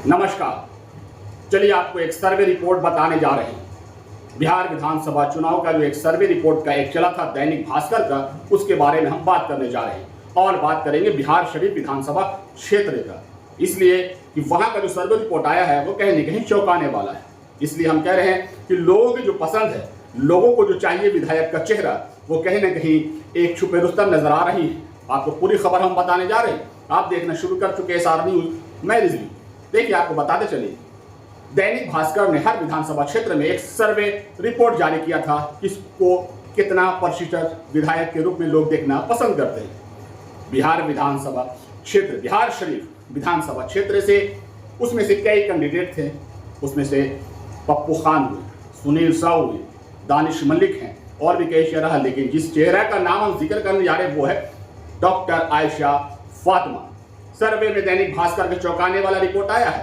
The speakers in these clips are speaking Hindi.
नमस्कार। चलिए आपको एक सर्वे रिपोर्ट बताने जा रहे हैं। बिहार विधानसभा चुनाव का जो एक सर्वे रिपोर्ट का एक चला था दैनिक भास्कर का, उसके बारे में हम बात करने जा रहे हैं और बात करेंगे बिहार शरीफ विधानसभा क्षेत्र का। इसलिए कि वहां का जो सर्वे रिपोर्ट आया है वो कहीं न कहीं चौंकाने वाला है। इसलिए हम कह रहे हैं कि लोगों की जो पसंद है, लोगों को जो चाहिए विधायक का चेहरा, वो कहीं न कहीं एक छुपे रुस्तम नजर आ रही है। आपको पूरी खबर हम बताने जा रहे हैं। आप देखना शुरू कर चुके हैं SR न्यूज, मैं रिजवी। देखिए आपको बताते चलिए, दैनिक भास्कर ने हर विधानसभा क्षेत्र में एक सर्वे रिपोर्ट जारी किया था, किसको कितना प्रतिशत विधायक के रूप में लोग देखना पसंद करते हैं। बिहार विधानसभा क्षेत्र, बिहार शरीफ विधानसभा क्षेत्र से उसमें से कई कैंडिडेट थे। उसमें से पप्पू खान हुए, सुनील साहू हुए, दानिश मलिक हैं और भी कई चेहरा है। लेकिन जिस चेहरा का नाम हम जिक्र करने जा रहे हैं वो है डॉक्टर आयशा फातिमा। सर्वे में दैनिक भास्कर के चौंकाने वाला रिपोर्ट आया है।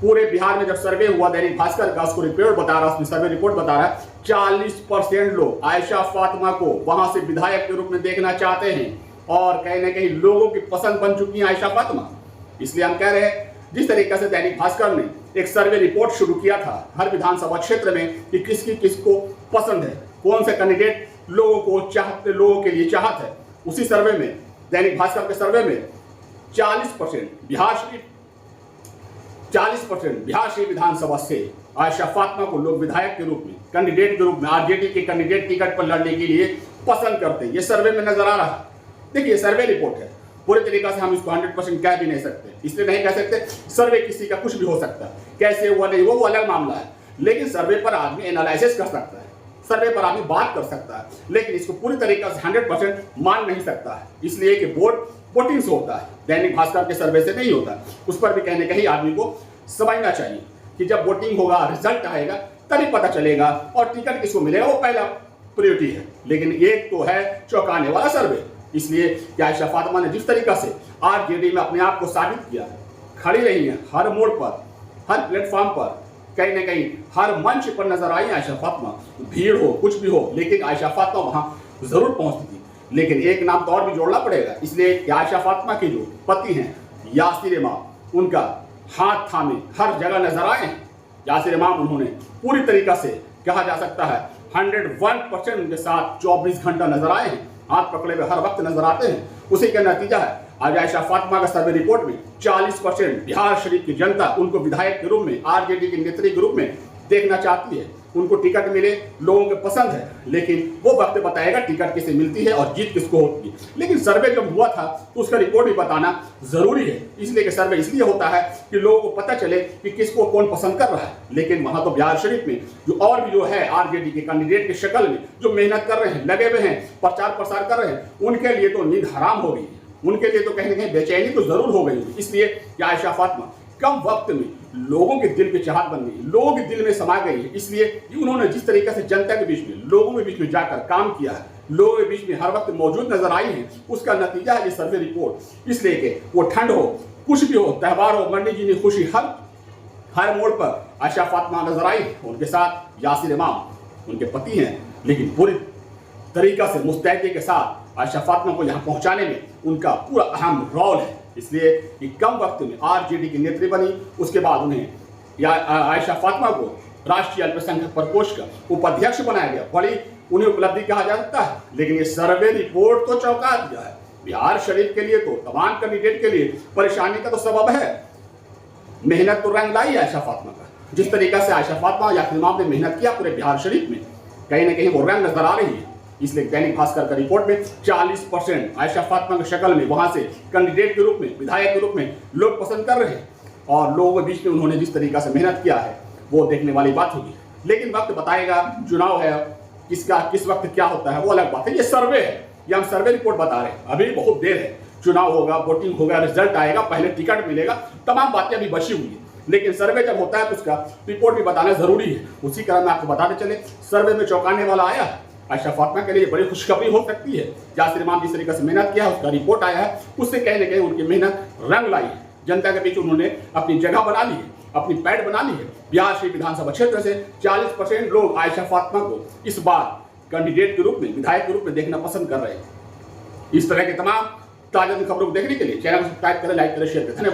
पूरे बिहार में जब सर्वे हुआ दैनिक भास्कर का, उसको रिपोर्ट बता रहा है, उसमें सर्वे रिपोर्ट बता रहा है 40% लोग आयशा फातिमा को वहां से विधायक के रूप में देखना चाहते हैं और कहीं ना कहीं लोगों की पसंद बन चुकी है आयशा फातिमा। इसलिए हम कह रहे हैं, जिस तरीके से दैनिक भास्कर ने एक सर्वे रिपोर्ट शुरू किया था हर विधानसभा क्षेत्र में कि किसको पसंद है, कौन से कैंडिडेट लोगों को चाहते, लोगों के लिए चाहत है, उसी सर्वे में, दैनिक भास्कर के सर्वे में 40% बिहार शरीफ विधानसभा से आयशा फातिमा को लोग विधायक के रूप में, कैंडिडेट के रूप में, आरजेडी के कैंडिडेट टिकट पर लड़ने के लिए पसंद करते हैं। ये सर्वे में नजर आ रहा है। देखिए सर्वे रिपोर्ट है, पूरे तरीके से हम इसको 100% कह भी नहीं सकते। इसलिए नहीं कह सकते, सर्वे किसी का कुछ भी हो सकता है, कैसे हुआ नहीं हुआ वो अलग मामला है। लेकिन सर्वे पर आदमी एनालिसिस कर सकता है, सर्वे पर आदमी बात कर सकता है, लेकिन इसको पूरी तरीके से 100% मान नहीं सकता है। इसलिए कि वोटिंग से होता है, दैनिक भास्कर के सर्वे से नहीं होता। उस पर भी कहने कहीं आदमी को समझना चाहिए कि जब वोटिंग होगा, रिजल्ट आएगा, तभी पता चलेगा और टिकट किसको मिलेगा वो पहला प्रायोरिटी है। लेकिन एक तो है चौंकाने वाला सर्वे। इसलिए कि आयशा फातिमा ने जिस तरीका से आरजेडी में अपने आप को साबित किया, खड़ी रही है हर मोड़ पर, हर प्लेटफॉर्म पर, कहीं ना कहीं हर मंच पर नजर आई आयशा फातिमा। भीड़ हो, कुछ भी हो, लेकिन आयशा फातिमा वहां जरूर पहुंचती थी। लेकिन एक नाम तो और भी जोड़ना पड़ेगा, इसलिए कि आयशा फातिमा के जो पति हैं यासिर इमाम, उनका हाथ थामे हर जगह नजर आए हैं। यासिर इमाम उन्होंने पूरी तरीका से कहा जा सकता है 101% उनके साथ 24 घंटा नजर आए हैं, हाथ पकड़े हुए हर वक्त नजर आते हैं। उसी का नतीजा है आज आयशा फातिमा का सर्वे रिपोर्ट में 40% बिहार शरीफ की जनता उनको विधायक के रूप में, आरजेडी के नेत्री के रूप में देखना चाहती है। उनको टिकट मिले, लोगों को पसंद है, लेकिन वो वक्त बताएगा टिकट किसे मिलती है और जीत किसको होती है। लेकिन सर्वे जब हुआ था तो उसका रिपोर्ट भी बताना जरूरी है। इसलिए कि सर्वे इसलिए होता है कि लोगों को पता चले कि किसको कौन पसंद कर रहा है। लेकिन वहां तो बिहार शरीफ में जो और भी जो है आरजेडी के कैंडिडेट की शक्ल में जो मेहनत कर रहे हैं, लगे हुए हैं, प्रचार प्रसार कर रहे हैं, उनके लिए तो नींद हराम हो गई है, उनके लिए तो कहीं ना कहीं बेचैनी तो जरूर हो गई। इसलिए कि आयशा फातिमा कम वक्त में लोगों के दिल के चाहत बन गई, लोगों के दिल में समा गई है। इसलिए उन्होंने जिस तरीके से जनता के बीच में, लोगों के बीच में जाकर काम किया है, लोगों के बीच में हर वक्त मौजूद नजर आई है, उसका नतीजा है ये सर्वे रिपोर्ट। इसलिए कि वो ठंड हो, कुछ भी हो, त्यौहार हो, मंडी जी ने खुशी, हर मोड़ पर आयशा फातिमा नजर आई। उनके साथ यासिर इमाम उनके पति हैं, लेकिन पूरी तरीका से मुस्तैदी के साथ आयशा फातिमा को यहाँ पहुंचाने में उनका पूरा अहम रोल है। इसलिए कि कम वक्त में आरजेडी की नेत्री बनी, उसके बाद उन्हें आयशा फातिमा को राष्ट्रीय अल्पसंख्यक प्रकोष्ठ का उपाध्यक्ष बनाया गया। बड़ी उन्हें उपलब्धि कहा जा सकता है। लेकिन ये सर्वे रिपोर्ट तो चौंका दिया है। बिहार शरीफ के लिए तो, तमाम कैंडिडेट के लिए परेशानी का तो सबब है। मेहनत तो रंग लाई आयशा फातिमा का। जिस तरीका से आयशा फातिमा यासिर इमाम ने मेहनत किया पूरे बिहार शरीफ में, कहीं ना कहीं वो रंग नजर आ रही है। इसलिए दैनिक भास्कर का रिपोर्ट में 40% आयशा फातिमा की शक्ल में वहां से कैंडिडेट के रूप में, विधायक के रूप में लोग पसंद कर रहे हैं और लोगों के बीच में उन्होंने जिस तरीका से मेहनत किया है वो देखने वाली बात होगी। लेकिन वक्त बताएगा, चुनाव है, किस वक्त क्या होता है वो अलग बात है। ये सर्वे है, ये हम सर्वे रिपोर्ट बता रहे हैं। अभी बहुत देर है, चुनाव होगा, वोटिंग होगा, रिजल्ट आएगा, पहले टिकट मिलेगा, तमाम बातें अभी बची हुई है। लेकिन सर्वे जब होता है तो उसका रिपोर्ट भी बताना जरूरी है। उसी कारण में आपको बताते चले, सर्वे में चौंकाने वाला आया है। आयशा फातिमा के लिए बड़ी खुशखबरी हो सकती है। यासिर इमाम जिस तरीके से मेहनत किया है, उसका रिपोर्ट आया है, उससे कहीं ना कहीं उनकी मेहनत रंग लाई है। जनता के बीच उन्होंने अपनी जगह बना ली है, अपनी पैठ बना ली है। बिहार शरीफ विधानसभा क्षेत्र से 40% लोग आयशा फातिमा को इस बार कैंडिडेट के रूप में, विधायक के रूप में देखना पसंद कर रहे हैं। इस तरह के तमाम ताजा खबरों को देखने के लिए चैनल को सब्सक्राइब करें, लाइक करें, शेयर करें। धन्यवाद।